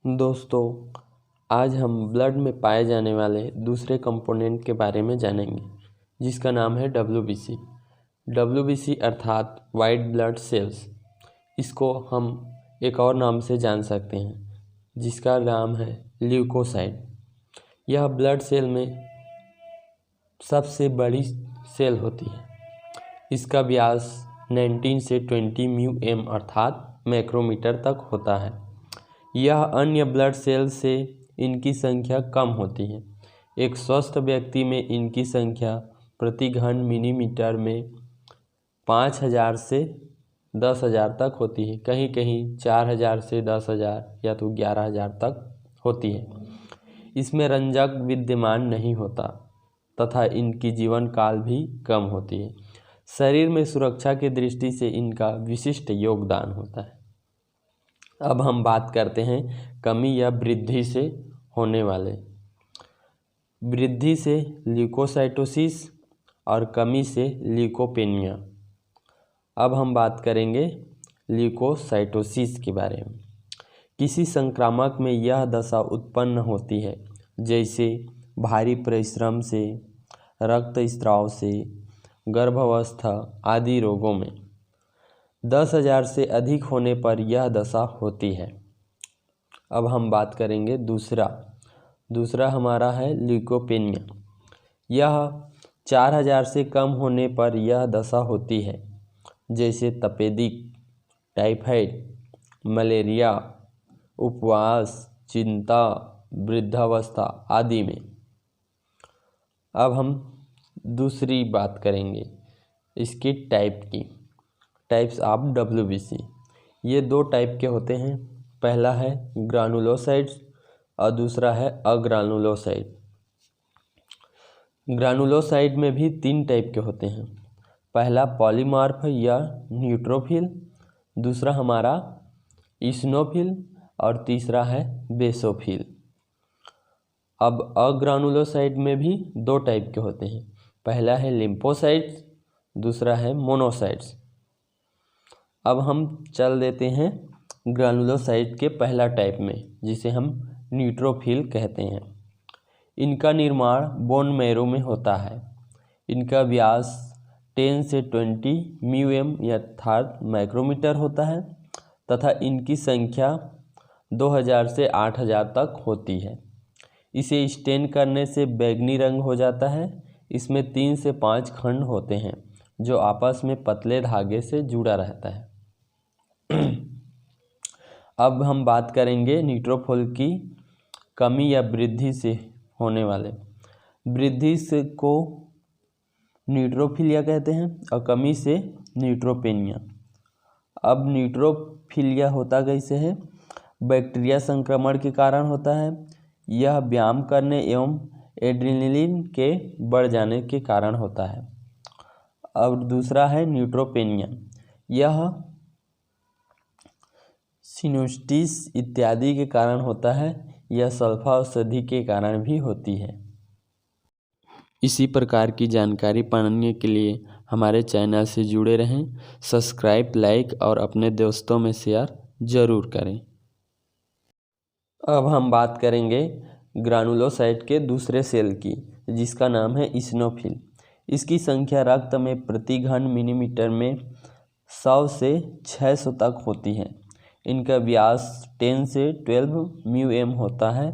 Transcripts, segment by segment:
दोस्तों, आज हम ब्लड में पाए जाने वाले दूसरे कंपोनेंट के बारे में जानेंगे, जिसका नाम है WBC। WBC अर्थात वाइट ब्लड सेल्स। इसको हम एक और नाम से जान सकते हैं, जिसका नाम है ल्यूकोसाइट। यह ब्लड सेल में सबसे बड़ी सेल होती है। इसका व्यास 19 से 20 μm अर्थात मैक्रोमीटर तक होता है। यह अन्य ब्लड सेल से इनकी संख्या कम होती है। एक स्वस्थ व्यक्ति में इनकी संख्या प्रति घन मिलीमीटर में 5000 से 10,000 तक होती है। कहीं कहीं 4000 से 10,000 या तो 11,000 तक होती है। इसमें रंजक विद्यमान नहीं होता तथा इनकी जीवन काल भी कम होती है। शरीर में सुरक्षा की दृष्टि से इनका विशिष्ट योगदान होता है। अब हम बात करते हैं कमी या वृद्धि से होने वाले। वृद्धि से ल्यूकोसाइटोसिस और कमी से ल्यूकोपेनिया। अब हम बात करेंगे ल्यूकोसाइटोसिस के बारे में। किसी संक्रामक में यह दशा उत्पन्न होती है, जैसे भारी परिश्रम से, रक्तस्राव से, गर्भावस्था आदि रोगों में। 10,000 से अधिक होने पर यह दशा होती है। अब हम बात करेंगे दूसरा हमारा है ल्यूकोपेनिया। यह 4,000 से कम होने पर यह दशा होती है, जैसे तपेदिक, टाइफाइड, मलेरिया, उपवास, चिंता, वृद्धावस्था आदि में। अब हम दूसरी बात करेंगे इसकी टाइप्स ऑफ WBC। ये दो टाइप के होते हैं। पहला है ग्रानुलोसाइट्स और दूसरा है अग्रानुलोसाइट। ग्रानुलोसाइट में भी 3 टाइप के होते हैं। पहला पॉलीमॉर्फ या न्यूट्रोफिल, दूसरा हमारा इसिनोफिल और तीसरा है बेसोफिल। अब अग्रानुलोसाइट में भी 2 टाइप के होते हैं। पहला है लिम्फोसाइट्स, दूसरा है मोनोसाइट्स। अब हम चल देते हैं ग्रानुलोसाइट के पहला टाइप में, जिसे हम न्यूट्रोफिल कहते हैं। इनका निर्माण बोन मैरो में होता है। इनका व्यास 10 से 20 μm अर्थात माइक्रोमीटर होता है तथा इनकी संख्या 2000 से 8000 तक होती है। इसे स्टेन करने से बैंगनी रंग हो जाता है। इसमें 3 से 5 खंड होते हैं, जो आपस में पतले धागे से जुड़ा रहता है। अब हम बात करेंगे न्यूट्रोफिल की कमी या वृद्धि से होने वाले। वृद्धि से को न्यूट्रोफिलिया कहते हैं और कमी से न्यूट्रोपेनिया। अब न्यूट्रोफिलिया होता कैसे है? बैक्टीरिया संक्रमण के कारण होता है। यह व्यायाम करने एवं एड्रेनलिन के बढ़ जाने के कारण होता है। और दूसरा है न्यूट्रोपेनिया। यह सिनुस्टिस इत्यादि के कारण होता है। यह सल्फा औषधि के कारण भी होती है। इसी प्रकार की जानकारी पाने के लिए हमारे चैनल से जुड़े रहें। सब्सक्राइब, लाइक और अपने दोस्तों में शेयर जरूर करें। अब हम बात करेंगे ग्रानुलोसाइट के दूसरे सेल की, जिसका नाम है इसिनोफिल। इसकी संख्या रक्त में प्रति घन मिलीमीटर में 100 से 600 तक होती है। इनका व्यास 10 से 12 μm होता है।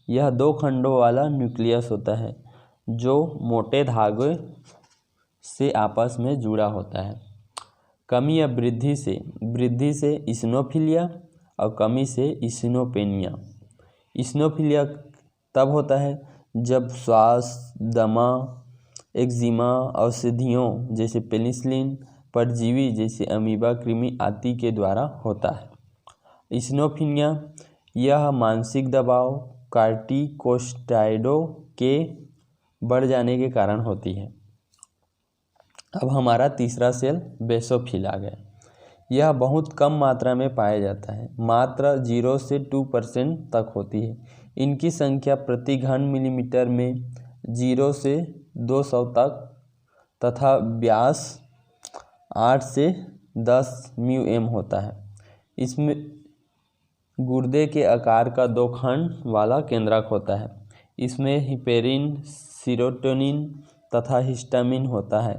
यह 2 खंडों वाला न्यूक्लियस होता है, जो मोटे धागे से आपस में जुड़ा होता है। कमी या वृद्धि से इसिनोफिलिया और कमी से इसिनोपेनिया। इसिनोफिलिया तब होता है जब श्वास, दमा, एक्जिमा, औषधियों जैसे पेनिसिलिन, परजीवी जैसे अमीबा, कृमि आदि के द्वारा होता है। इसिनोफिलिया यह मानसिक दबाव, कॉर्टिकोस्टेरॉइडों के बढ़ जाने के कारण होती है। अब हमारा तीसरा सेल बेसोफिल आ गया। यह बहुत कम मात्रा में पाया जाता है, मात्र 0 से 2% तक होती है। इनकी संख्या प्रति घन मिलीमीटर में 0 से 200 तक तथा व्यास 8 से 10 μm होता है। इसमें गुर्दे के आकार का 2 खंड वाला केंद्रक होता है। इसमें हिपेरिन, सीरोटोनिन तथा हिस्टामिन होता है।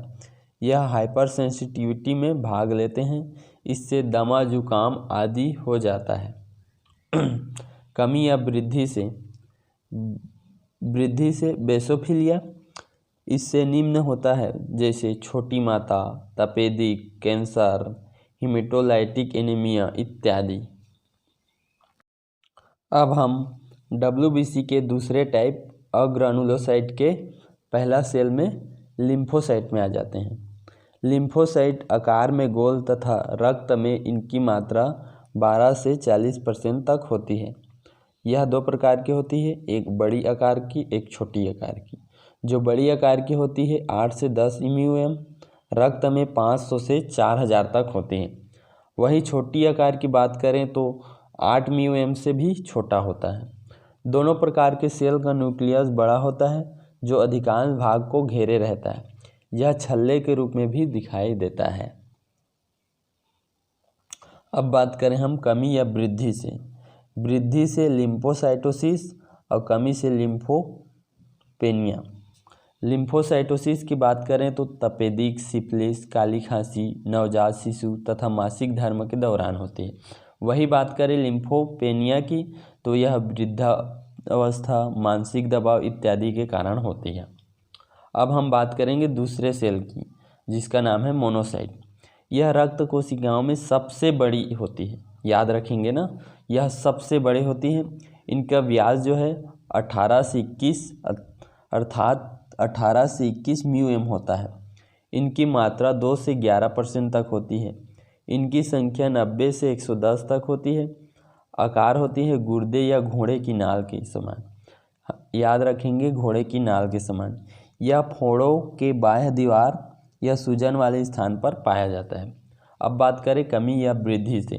यह हाइपर सेंसिटिविटी में भाग लेते हैं, इससे दमा, जुकाम आदि हो जाता है। कमी या वृद्धि से बेसोफिलिया, इससे निम्न होता है, जैसे छोटी माता, तपेदिक, कैंसर, हीमेटोलाइटिक एनीमिया इत्यादि। अब हम WBC के दूसरे टाइप अग्रानुलोसाइट के पहला सेल में लिम्फोसाइट में आ जाते हैं। लिम्फोसाइट आकार में गोल तथा रक्त में इनकी मात्रा 12 से 40% तक होती है। यह 2 प्रकार की होती है, एक बड़ी आकार की, एक छोटी आकार की। जो बड़ी आकार की होती है 8 से 10 म्यूएम, रक्त में 500 से 4000 तक होती है। वही छोटी आकार की बात करें तो 8 म्यूएम से भी छोटा होता है। दोनों प्रकार के सेल का न्यूक्लियस बड़ा होता है, जो अधिकांश भाग को घेरे रहता है। यह छल्ले के रूप में भी दिखाई देता है। अब बात करें हम कमी या वृद्धि से। वृद्धि से लिम्फोसाइटोसिस और कमी से लिम्फोपेनिया। लिम्फोसाइटोसिस की बात करें तो तपेदिक, सिफिलिस, काली खांसी, नवजात शिशु तथा मासिक धर्म के दौरान होती है। वही बात करें लिम्फोपेनिया की तो यह वृद्धावस्था, मानसिक दबाव इत्यादि के कारण होती है। अब हम बात करेंगे दूसरे सेल की, जिसका नाम है मोनोसाइट। यह रक्त कोशिकाओं में सबसे बड़ी होती है, याद रखेंगे ना, यह सबसे बड़े होती हैं। इनका व्यास जो है 18 से 21 म्यूएम होता है। इनकी मात्रा 2 से 11% तक होती है। इनकी संख्या 90 से 110 तक होती है। आकार होती है गुर्दे या घोड़े की नाल के समान, याद रखेंगे, घोड़े की नाल के समान। यह फोड़ों के बाह्य दीवार या सूजन वाले स्थान पर पाया जाता है। अब बात करें कमी या वृद्धि से।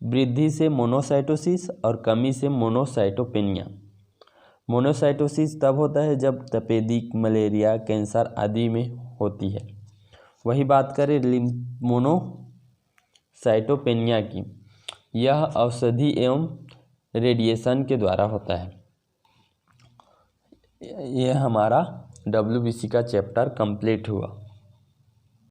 वृद्धि से मोनोसाइटोसिस और कमी से मोनोसाइटोपेनिया। मोनोसाइटोसिस तब होता है जब तपेदिक, मलेरिया, कैंसर आदि में होती है। वही बात करें मोनोसाइटोपेनिया की, यह औषधि एवं रेडिएशन के द्वारा होता है। यह हमारा WBC का चैप्टर कंप्लीट हुआ।